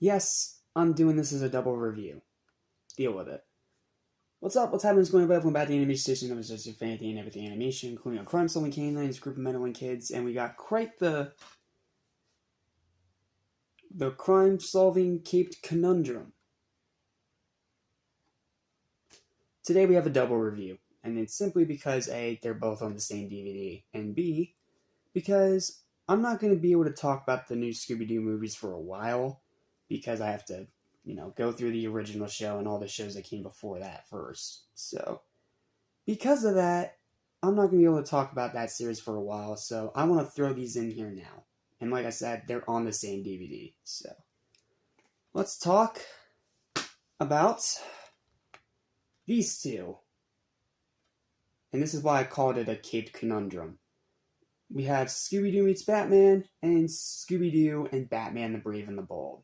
Yes, I'm doing this as a double review. Deal with it. What's up? What's happening? What's going on? Welcome back to the animation station. I was just your fan and everything animation, including a crime-solving canines, group of meddling kids, and we got quite the crime-solving caped conundrum. Today we have a double review, and it's simply because A, they're both on the same DVD, and B, because I'm not going to be able to talk about the new Scooby-Doo movies for a while, because I have to go through the original show and all the shows that came before that first. So, because of that, I'm not going to be able to talk about that series for a while, so I want to throw these in here now. And like I said, they're on the same DVD, so let's talk about these two. And this is why I called it a caped conundrum. We have Scooby-Doo meets Batman, and Scooby-Doo and Batman the Brave and the Bold.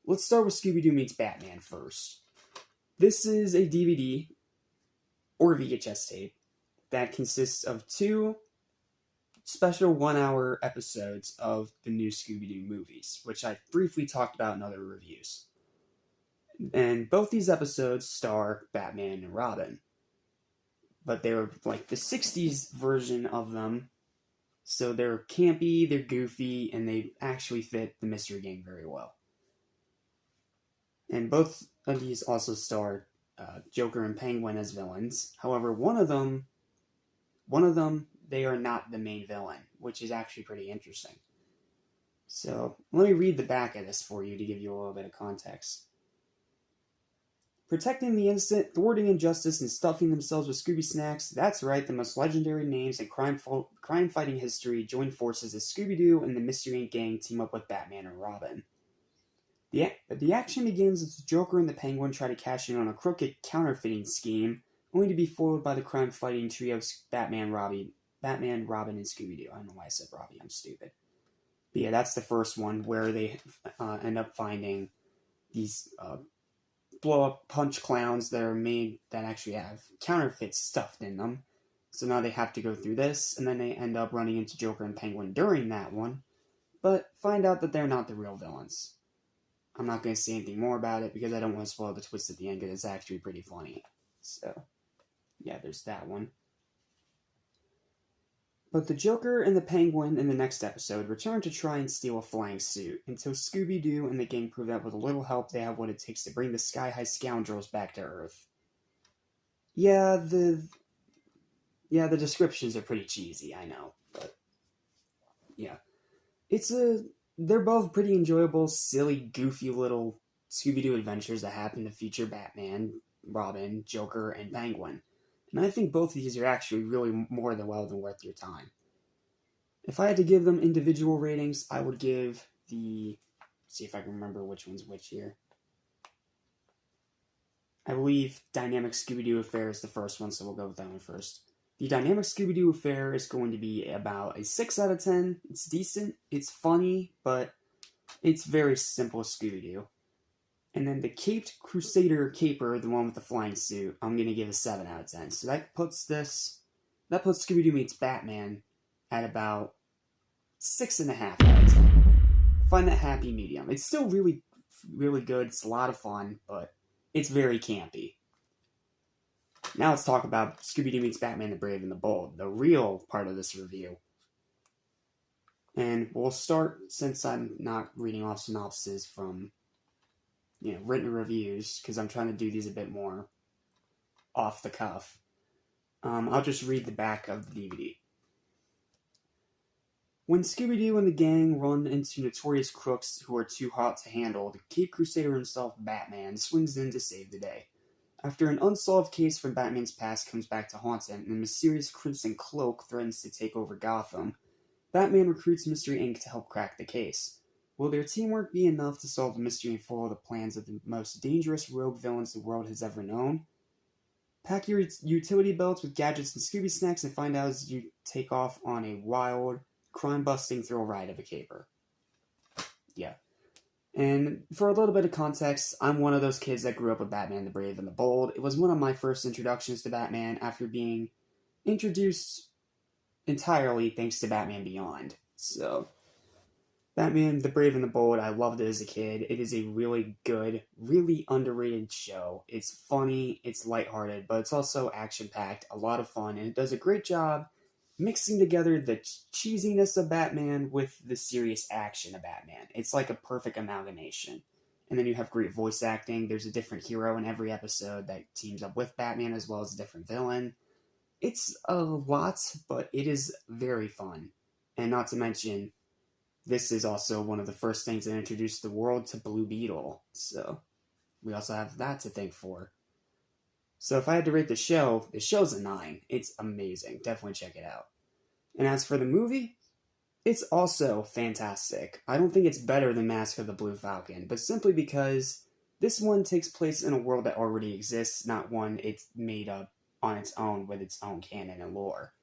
Let's start with Scooby-Doo meets Batman first. This is a DVD, or VHS tape, that consists of two special 1-hour episodes of the new Scooby-Doo movies, which I briefly talked about in other reviews. And both these episodes star Batman and Robin. But they're like the 60s version of them, so they're campy, they're goofy, and they actually fit the Mystery Gang very well. And both of these also star Joker and Penguin as villains. However, one of them, they are not the main villain, which is actually pretty interesting. So, let me read the back of this for you to give you a little bit of context. Protecting the innocent, thwarting injustice, and stuffing themselves with Scooby snacks, that's right, the most legendary names in crime-fighting history join forces as Scooby-Doo and the Mystery Inc. gang team up with Batman and Robin. The action begins as the Joker and the Penguin try to cash in on a crooked counterfeiting scheme, only to be foiled by the crime-fighting trio Batman, Robin, and Scooby-Doo. I don't know why I said Robbie, I'm stupid. But yeah, that's the first one, where they end up finding these blow-up punch clowns that actually have counterfeits stuffed in them. So now they have to go through this, and then they end up running into Joker and Penguin during that one, but find out that they're not the real villains. I'm not going to say anything more about it because I don't want to spoil the twist at the end because it's actually pretty funny. So, yeah, there's that one. But the Joker and the Penguin in the next episode return to try and steal a flying suit until Scooby-Doo and the gang prove that with a little help they have what it takes to bring the sky-high scoundrels back to Earth. Yeah, the descriptions are pretty cheesy, I know, but yeah. They're both pretty enjoyable, silly, goofy little Scooby-Doo adventures that happen to feature Batman, Robin, Joker, and Penguin. And I think both of these are actually really more than well than worth your time. If I had to give them individual ratings, I would give see if I can remember which one's which here. I believe Dynamic Scooby-Doo Affair is the first one, so we'll go with that one first. The Dynamic Scooby-Doo Affair is going to be about a 6 out of 10. It's decent, it's funny, but it's very simple Scooby-Doo. And then the Caped Crusader Caper, the one with the flying suit, I'm going to give a 7 out of 10. So that puts Scooby-Doo meets Batman at about 6.5 out of 10. Find that happy medium. It's still really, really good. It's a lot of fun, but it's very campy. Now let's talk about Scooby-Doo meets Batman the Brave and the Bold, the real part of this review. And we'll start, since I'm not reading off synopses from written reviews, because I'm trying to do these a bit more off the cuff. I'll just read the back of the DVD. When Scooby-Doo and the gang run into notorious crooks who are too hot to handle, the Caped Crusader himself, Batman, swings in to save the day. After an unsolved case from Batman's past comes back to haunt him, and the mysterious Crimson Cloak threatens to take over Gotham, Batman recruits Mystery Inc. to help crack the case. Will their teamwork be enough to solve the mystery and foil the plans of the most dangerous rogue villains the world has ever known? Pack your utility belts with gadgets and Scooby snacks and find out as you take off on a wild, crime-busting thrill ride of a caper. Yeah. And for a little bit of context, I'm one of those kids that grew up with Batman the Brave and the Bold. It was one of my first introductions to Batman after being introduced entirely thanks to Batman Beyond. So, Batman the Brave and the Bold, I loved it as a kid. It is a really good, really underrated show. It's funny, it's lighthearted, but it's also action-packed, a lot of fun, and it does a great job mixing together the cheesiness of Batman with the serious action of Batman. It's like a perfect amalgamation. And then you have great voice acting. There's a different hero in every episode that teams up with Batman as well as a different villain. It's a lot, but it is very fun. And not to mention, this is also one of the first things that introduced the world to Blue Beetle. So we also have that to thank for. So if I had to rate the show's a 9. It's amazing. Definitely check it out. And as for the movie, it's also fantastic. I don't think it's better than Mask of the Blue Falcon, but simply because this one takes place in a world that already exists, not one it's made up on its own with its own canon and lore.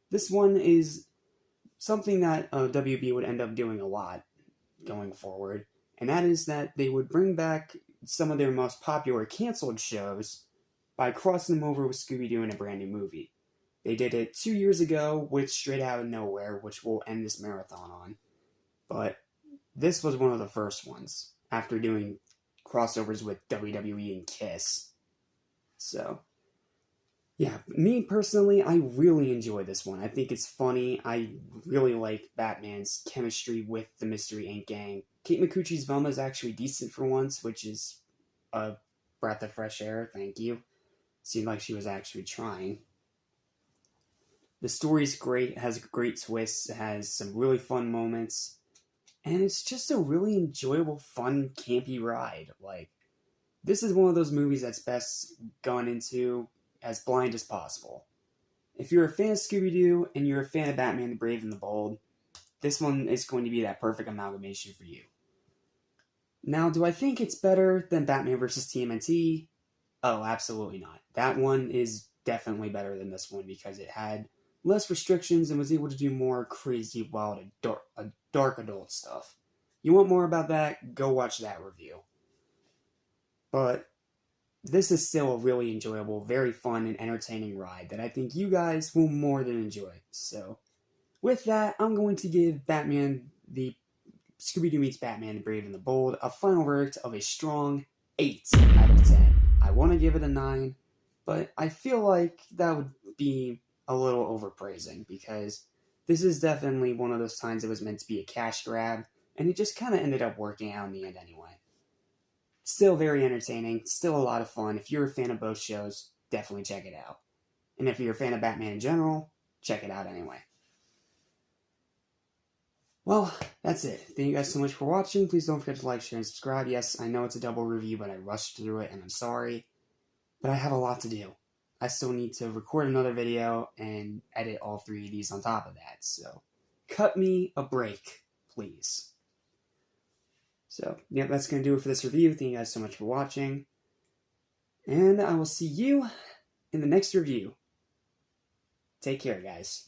This one is something that WB would end up doing a lot going forward, and that is that they would bring back some of their most popular canceled shows by crossing them over with Scooby-Doo in a brand new movie. They did it 2 years ago with Straight Out of Nowhere, which we'll end this marathon on. But this was one of the first ones, after doing crossovers with WWE and Kiss. So, yeah, me personally, I really enjoy this one. I think it's funny. I really like Batman's chemistry with the Mystery Inc. gang. Kate Micucci's Velma is actually decent for once, which is a breath of fresh air, thank you. Seemed like she was actually trying. The story's great, it has great twists, it has some really fun moments, and it's just a really enjoyable, fun, campy ride. Like, this is one of those movies that's best gone into as blind as possible. If you're a fan of Scooby-Doo and you're a fan of Batman the Brave and the Bold, this one is going to be that perfect amalgamation for you. Now, do I think it's better than Batman vs. TMNT? Oh, absolutely not. That one is definitely better than this one because it had less restrictions and was able to do more crazy, wild, dark adult stuff. You want more about that? Go watch that review. But this is still a really enjoyable, very fun, and entertaining ride that I think you guys will more than enjoy. So, with that, I'm going to give Scooby-Doo Meets Batman the Brave and the Bold a final verdict of a strong 8 out of 10. I want to give it a 9, but I feel like that would be a little overpraising because this is definitely one of those times it was meant to be a cash grab, and it just kind of ended up working out in the end anyway. Still very entertaining, still a lot of fun. If you're a fan of both shows, definitely check it out. And if you're a fan of Batman in general, check it out anyway. Well, that's it. Thank you guys so much for watching. Please don't forget to like, share, and subscribe. Yes, I know it's a double review, but I rushed through it, and I'm sorry. But I have a lot to do. I still need to record another video and edit all 3 of these on top of that. So, cut me a break, please. So, yeah, that's going to do it for this review. Thank you guys so much for watching. And I will see you in the next review. Take care, guys.